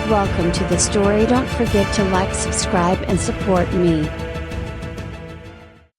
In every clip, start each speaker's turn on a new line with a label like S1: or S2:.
S1: Welcome to the story. Don't forget to like, subscribe and support me.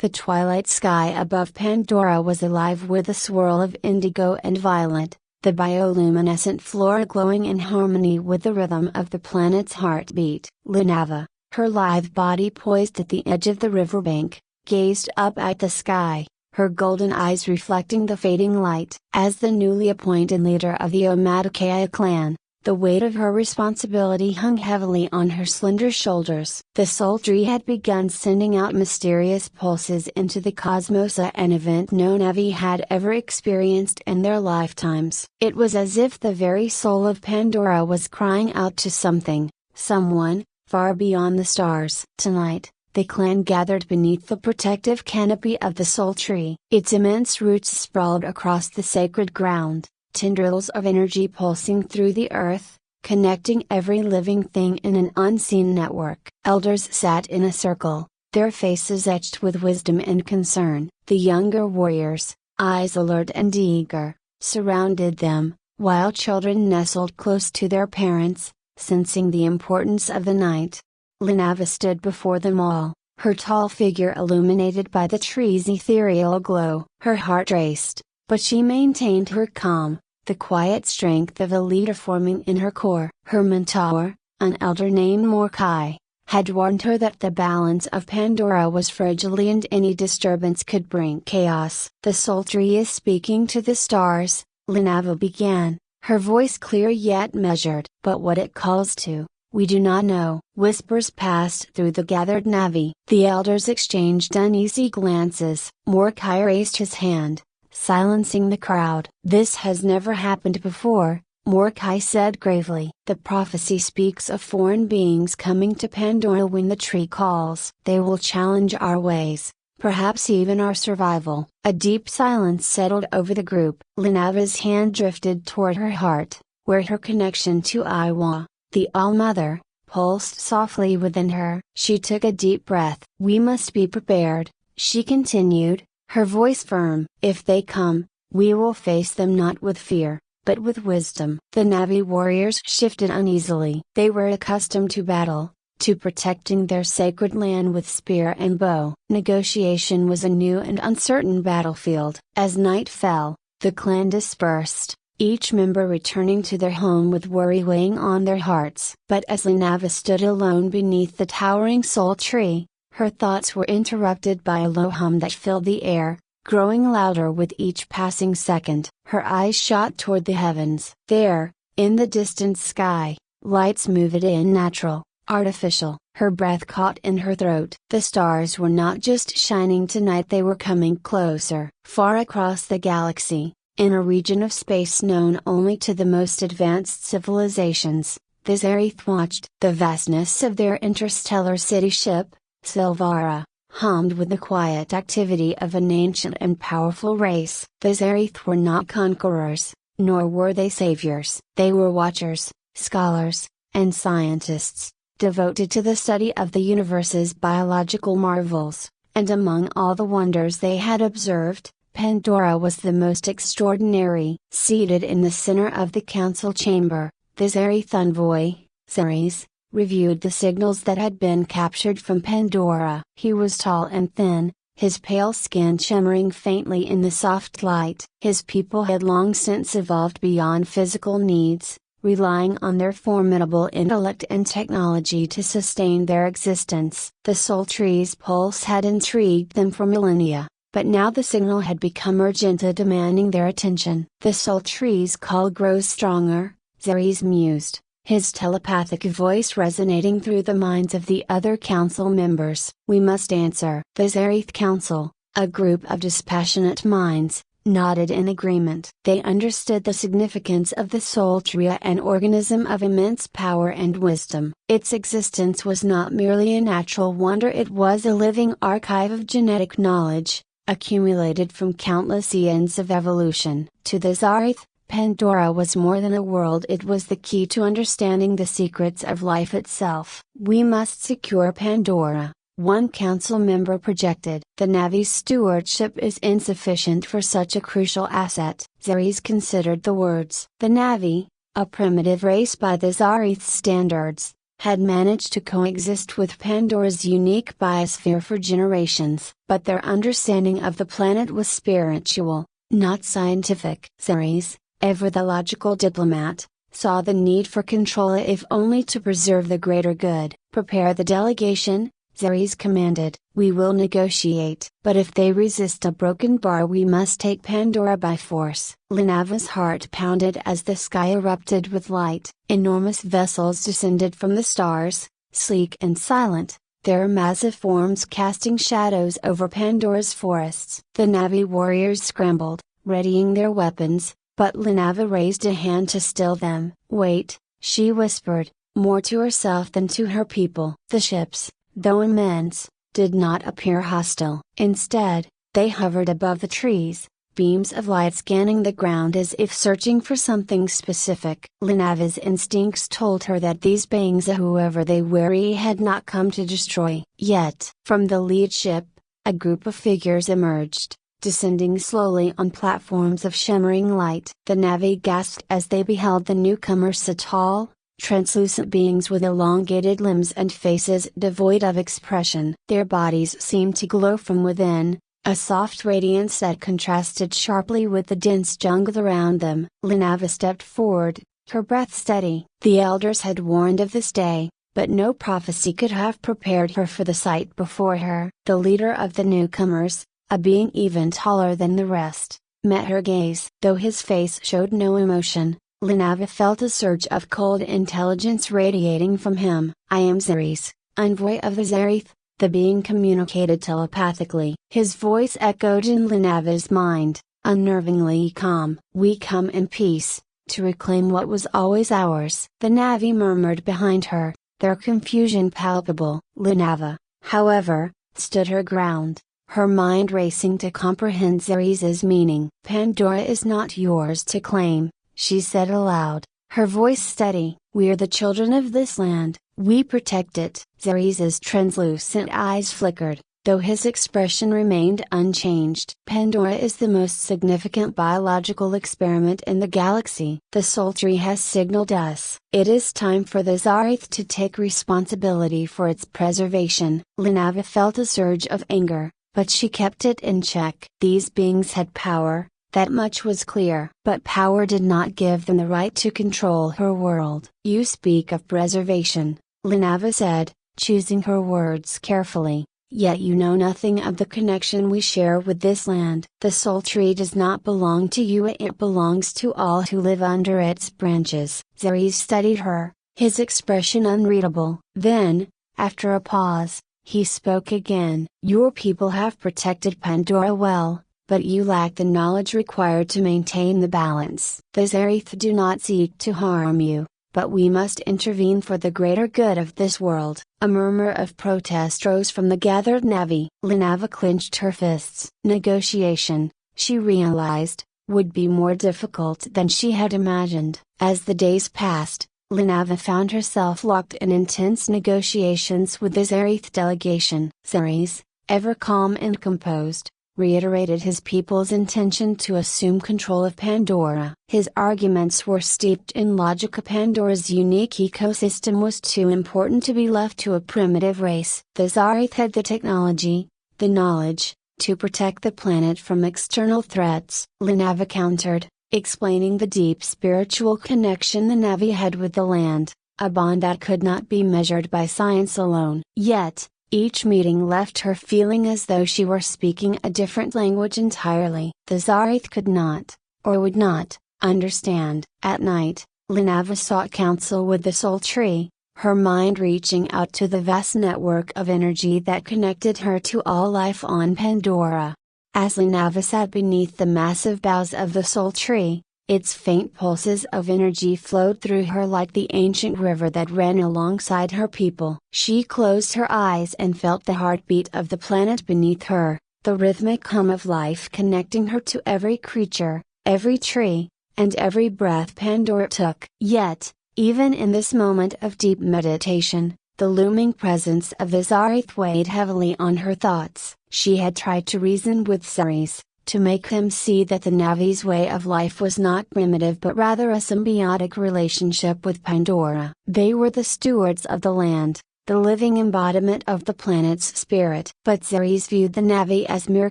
S1: The twilight sky above Pandora was alive with a swirl of indigo and violet, the bioluminescent flora glowing in harmony with the rhythm of the planet's heartbeat. Linava, her lithe body poised at the edge of the riverbank, gazed up at the sky, her golden eyes reflecting the fading light. As the newly appointed leader of the Omadakaya clan, the weight of her responsibility hung heavily on her slender shoulders. The Soul Tree had begun sending out mysterious pulses into the cosmos, an event no Navi had ever experienced in their lifetimes. It was as if the very soul of Pandora was crying out to something, someone, far beyond the stars. Tonight, the clan gathered beneath the protective canopy of the Soul Tree. Its immense roots sprawled across the sacred ground, tendrils of energy pulsing through the earth, connecting every living thing in an unseen network. Elders sat in a circle, their faces etched with wisdom and concern. The younger warriors, eyes alert and eager, surrounded them, while children nestled close to their parents, sensing the importance of the night. Linava stood before them all, her tall figure illuminated by the tree's ethereal glow. Her heart raced, but she maintained her calm, the quiet strength of a leader forming in her core. Her mentor, an elder named Morkai, had warned her that the balance of Pandora was fragile and any disturbance could bring chaos. The Soul Tree is speaking to the stars, Linava began, her voice clear yet measured. But what it calls to, we do not know. Whispers passed through the gathered Navi. The elders exchanged uneasy glances. Morkai raised his hand, silencing the crowd. This has never happened before, Morkai said gravely. The prophecy speaks of foreign beings coming to Pandora when the tree calls. They will challenge our ways, perhaps even our survival. A deep silence settled over the group. Linava's hand drifted toward her heart, where her connection to Iwa, the All-Mother, pulsed softly within her. She took a deep breath. We must be prepared, she continued, her voice firm. If they come, we will face them not with fear, but with wisdom. The Navi warriors shifted uneasily. They were accustomed to battle, to protecting their sacred land with spear and bow. Negotiation was a new and uncertain battlefield. As night fell, the clan dispersed, each member returning to their home with worry weighing on their hearts. But as Linava stood alone beneath the towering Soul Tree, her thoughts were interrupted by a low hum that filled the air, growing louder with each passing second. Her eyes shot toward the heavens. There, in the distant sky, lights moved in natural, artificial. Her breath caught in her throat. The stars were not just shining tonight, they were coming closer. Far across the galaxy, in a region of space known only to the most advanced civilizations, the Zereth watched. The vastness of their interstellar city ship, Silvara, hummed with the quiet activity of an ancient and powerful race. The Zereth were not conquerors, nor were they saviors. They were watchers, scholars, and scientists, devoted to the study of the universe's biological marvels. And among all the wonders they had observed, Pandora was the most extraordinary. Seated in the center of the council chamber, the Zereth envoy, Ceres, reviewed the signals that had been captured from Pandora. He was tall and thin, his pale skin shimmering faintly in the soft light. His people had long since evolved beyond physical needs, relying on their formidable intellect and technology to sustain their existence. The Soul Tree's pulse had intrigued them for millennia, but now the signal had become urgent, demanding their attention. The Soul Tree's call grows stronger, Ceres mused, his telepathic voice resonating through the minds of the other council members. We must answer. The Zereth Council, a group of dispassionate minds, nodded in agreement. They understood the significance of the Soul Tree, an organism of immense power and wisdom. Its existence was not merely a natural wonder, it was a living archive of genetic knowledge, accumulated from countless eons of evolution. To the Zereth, Pandora was more than a world, it was the key to understanding the secrets of life itself. We must secure Pandora, one council member projected. The Navi's stewardship is insufficient for such a crucial asset. Ceres considered the words. The Navi, a primitive race by the Zareth's standards, had managed to coexist with Pandora's unique biosphere for generations. But their understanding of the planet was spiritual, not scientific. Ceres, ever the logical diplomat, saw the need for control if only to preserve the greater good. "Prepare the delegation," Ceres commanded. "We will negotiate. But if they resist a broken bar, we must take Pandora by force." Linava's heart pounded as the sky erupted with light. Enormous vessels descended from the stars, sleek and silent, their massive forms casting shadows over Pandora's forests. The Navi warriors scrambled, readying their weapons, but Linava raised a hand to still them. "Wait," she whispered, more to herself than to her people. The ships, though immense, did not appear hostile. Instead, they hovered above the trees, beams of light scanning the ground as if searching for something specific. Linava's instincts told her that these beings, whoever they were, had not come to destroy. Yet, from the lead ship, a group of figures emerged, descending slowly on platforms of shimmering light. The Navi gasped as they beheld the newcomers, tall, translucent beings with elongated limbs and faces devoid of expression. Their bodies seemed to glow from within, a soft radiance that contrasted sharply with the dense jungle around them. Linava stepped forward, her breath steady. The elders had warned of this day, but no prophecy could have prepared her for the sight before her. The leader of the newcomers, a being even taller than the rest, met her gaze. Though his face showed no emotion, Linava felt a surge of cold intelligence radiating from him. "I am Ceres, envoy of the Zareth," the being communicated telepathically. His voice echoed in Linava's mind, unnervingly calm. "We come in peace, to reclaim what was always ours." The Navi murmured behind her, their confusion palpable. Linava, however, stood her ground, her mind racing to comprehend Ceres's meaning. "Pandora is not yours to claim," she said aloud, her voice steady. "We're the children of this land, we protect it." Ceres's translucent eyes flickered, though his expression remained unchanged. "Pandora is the most significant biological experiment in the galaxy. The Soul Tree has signaled us. It is time for the Zareth to take responsibility for its preservation." Linava felt a surge of anger, but she kept it in check. These beings had power, that much was clear. But power did not give them the right to control her world. "You speak of preservation," Linava said, choosing her words carefully, "yet you know nothing of the connection we share with this land. The Soul Tree does not belong to you, it belongs to all who live under its branches." Ceres studied her, his expression unreadable. Then, after a pause, he spoke again. "Your people have protected Pandora well, but you lack the knowledge required to maintain the balance. The Zareth do not seek to harm you, but we must intervene for the greater good of this world." A murmur of protest rose from the gathered Navi. Linava clenched her fists. Negotiation, she realized, would be more difficult than she had imagined. As the days passed, Linava found herself locked in intense negotiations with the Zareth delegation. Ceres, ever calm and composed, reiterated his people's intention to assume control of Pandora. His arguments were steeped in logic. Pandora's unique ecosystem was too important to be left to a primitive race. The Zareth had the technology, the knowledge, to protect the planet from external threats. Linava countered, explaining the deep spiritual connection the Navi had with the land, a bond that could not be measured by science alone. Yet, each meeting left her feeling as though she were speaking a different language entirely. The Zareth could not, or would not, understand. At night, Linava sought counsel with the Soul Tree, her mind reaching out to the vast network of energy that connected her to all life on Pandora. As Linava sat beneath the massive boughs of the Soul Tree, its faint pulses of energy flowed through her like the ancient river that ran alongside her people. She closed her eyes and felt the heartbeat of the planet beneath her, the rhythmic hum of life connecting her to every creature, every tree, and every breath Pandora took. Yet, even in this moment of deep meditation, the looming presence of the Zareth weighed heavily on her thoughts. She had tried to reason with Ceres, to make him see that the Navi's way of life was not primitive but rather a symbiotic relationship with Pandora. They were the stewards of the land, the living embodiment of the planet's spirit. But Ceres viewed the Navi as mere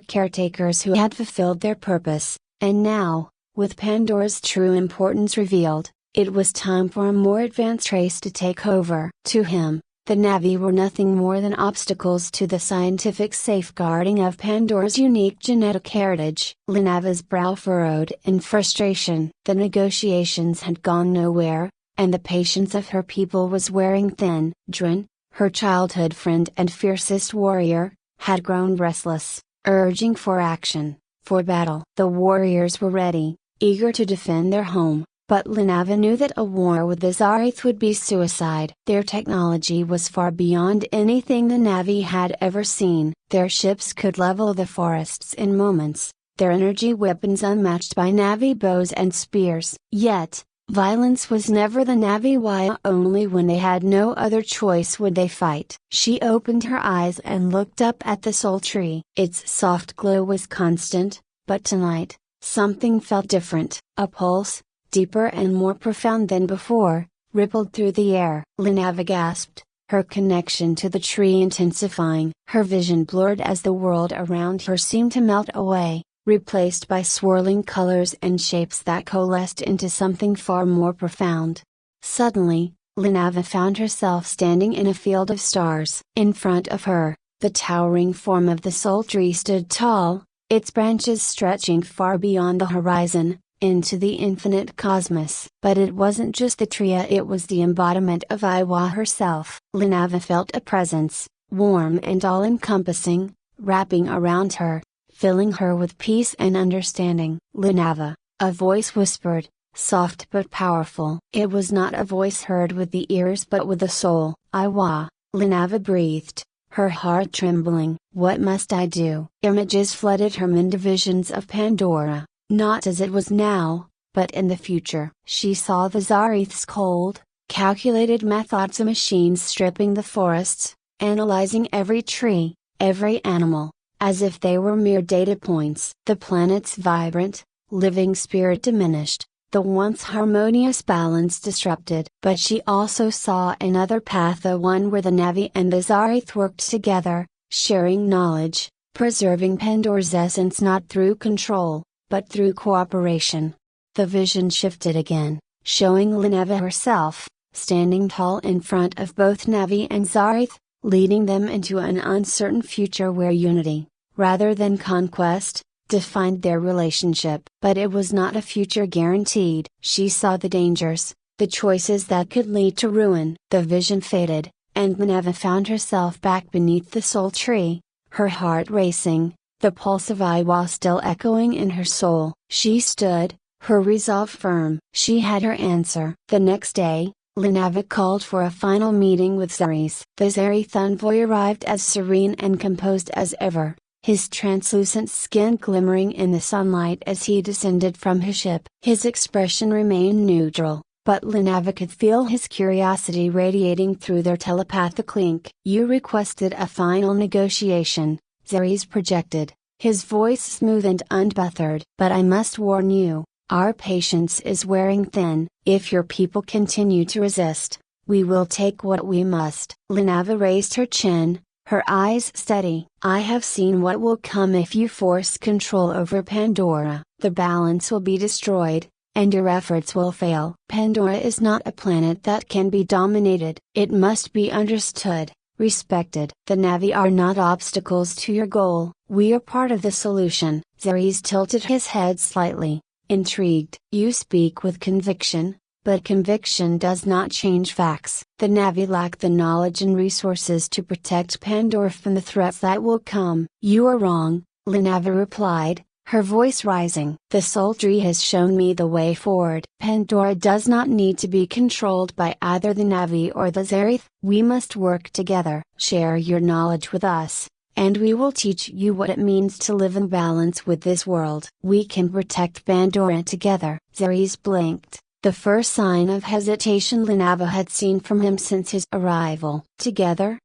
S1: caretakers who had fulfilled their purpose, and now, with Pandora's true importance revealed, it was time for a more advanced race to take over. To him, the Navi were nothing more than obstacles to the scientific safeguarding of Pandora's unique genetic heritage. Linava's brow furrowed in frustration. The negotiations had gone nowhere, and the patience of her people was wearing thin. Drin, her childhood friend and fiercest warrior, had grown restless, urging for action, for battle. The warriors were ready, eager to defend their home. But Linava knew that a war with the Zareth would be suicide. Their technology was far beyond anything the Navi had ever seen. Their ships could level the forests in moments, their energy weapons unmatched by Navi bows and spears. Yet, violence was never the Navi way. Only when they had no other choice would they fight. She opened her eyes and looked up at the soul tree. Its soft glow was constant, but tonight, something felt different. A pulse, deeper and more profound than before, rippled through the air. Linava gasped, her connection to the tree intensifying. Her vision blurred as the world around her seemed to melt away, replaced by swirling colors and shapes that coalesced into something far more profound. Suddenly, Linava found herself standing in a field of stars. In front of her, the towering form of the soul tree stood tall, its branches stretching far beyond the horizon, into the infinite cosmos. But it wasn't just the tree, it was the embodiment of Iwa herself. Linava felt a presence, warm and all-encompassing, wrapping around her, filling her with peace and understanding. Linava, a voice whispered, soft but powerful. It was not a voice heard with the ears but with the soul. Iwa, Linava breathed, her heart trembling. What must I do? Images flooded her mind, visions of Pandora. Not as it was now, but in the future. She saw the Zareth's cold, calculated methods, of machines stripping the forests, analyzing every tree, every animal, as if they were mere data points. The planet's vibrant, living spirit diminished, the once harmonious balance disrupted. But she also saw another path, the one where the Navi and the Zareth worked together, sharing knowledge, preserving Pandora's essence not through control, but through cooperation. The vision shifted again, showing Linava herself, standing tall in front of both Navi and Zareth, leading them into an uncertain future where unity, rather than conquest, defined their relationship. But it was not a future guaranteed. She saw the dangers, the choices that could lead to ruin. The vision faded, and Linava found herself back beneath the soul tree, her heart racing, the pulse of Iwa still echoing in her soul. She stood, her resolve firm. She had her answer. The next day, Linava called for a final meeting with Ceres. The Zareth envoy arrived as serene and composed as ever, his translucent skin glimmering in the sunlight as he descended from his ship. His expression remained neutral, but Linava could feel his curiosity radiating through their telepathic link. You requested a final negotiation, Ceres projected, his voice smooth and unbothered. But I must warn you, our patience is wearing thin. If your people continue to resist, we will take what we must. Linava raised her chin, her eyes steady. I have seen what will come if you force control over Pandora. The balance will be destroyed, and your efforts will fail. Pandora is not a planet that can be dominated. It must be understood, respected. The Navi are not obstacles to your goal. We are part of the solution. Ceres tilted his head slightly, intrigued. You speak with conviction, but conviction does not change facts. The Navi lack the knowledge and resources to protect Pandora from the threats that will come. You are wrong, Linava replied, her voice rising. The soul tree has shown me the way forward. Pandora does not need to be controlled by either the Navi or the Zareth. We must work together. Share your knowledge with us, and we will teach you what it means to live in balance with this world. We can protect Pandora together. Ceres blinked, the first sign of hesitation Linava had seen from him since his arrival. Together?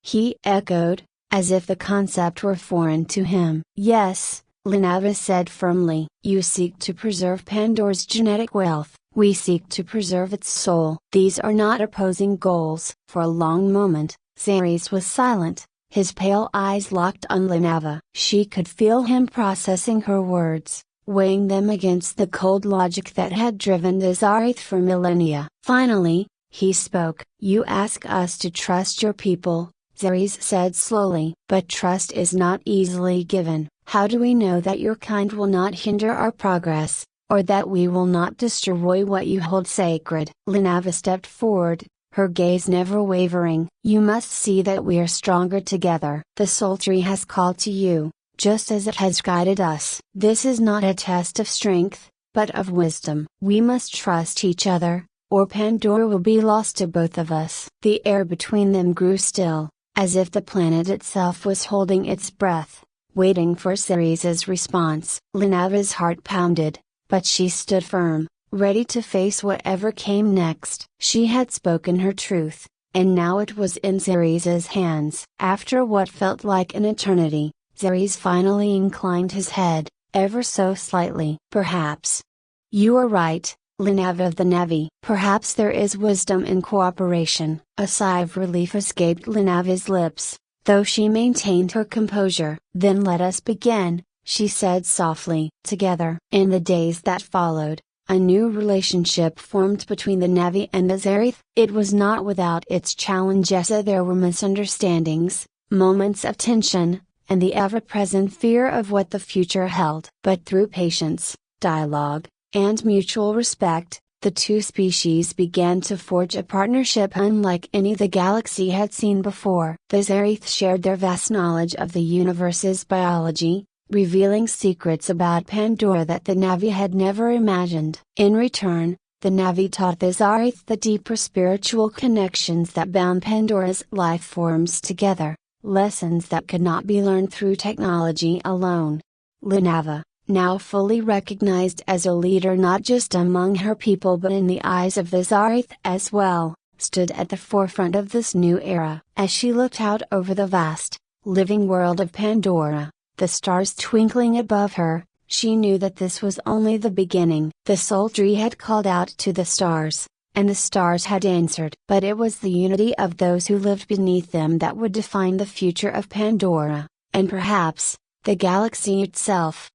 S1: He echoed, as if the concept were foreign to him. Yes, Linava said firmly. You seek to preserve Pandora's genetic wealth, we seek to preserve its soul. These are not opposing goals. For a long moment, Ceres was silent, his pale eyes locked on Linava. She could feel him processing her words, weighing them against the cold logic that had driven the Zareth for millennia. Finally, he spoke. You ask us to trust your people, Ceres said slowly. But trust is not easily given. How do we know that your kind will not hinder our progress, or that we will not destroy what you hold sacred? Linava stepped forward, her gaze never wavering. You must see that we are stronger together. The Soul Tree has called to you, just as it has guided us. This is not a test of strength, but of wisdom. We must trust each other, or Pandora will be lost to both of us. The air between them grew still, as if the planet itself was holding its breath, waiting for Ceres's response. Linava's heart pounded, but she stood firm, ready to face whatever came next. She had spoken her truth, and now it was in Ceres's hands. After what felt like an eternity, Ceres finally inclined his head, ever so slightly. Perhaps. You are right, Linava of the Navi. Perhaps there is wisdom in cooperation. A sigh of relief escaped Linava's lips, though she maintained her composure. Then let us begin, she said softly. Together. In the days that followed, a new relationship formed between the Navi and the Zareth. It was not without its challenges. There were misunderstandings, moments of tension, and the ever-present fear of what the future held. But through patience, dialogue, and mutual respect, the two species began to forge a partnership unlike any the galaxy had seen before. The Zareth shared their vast knowledge of the universe's biology, revealing secrets about Pandora that the Navi had never imagined. In return, the Navi taught the Zareth the deeper spiritual connections that bound Pandora's life forms together, lessons that could not be learned through technology alone. Linava, now fully recognized as a leader not just among her people but in the eyes of the Zareth as well, stood at the forefront of this new era. As she looked out over the vast, living world of Pandora, the stars twinkling above her, she knew that this was only the beginning. The Soul Tree had called out to the stars, and the stars had answered. But it was the unity of those who lived beneath them that would define the future of Pandora, and perhaps, the galaxy itself.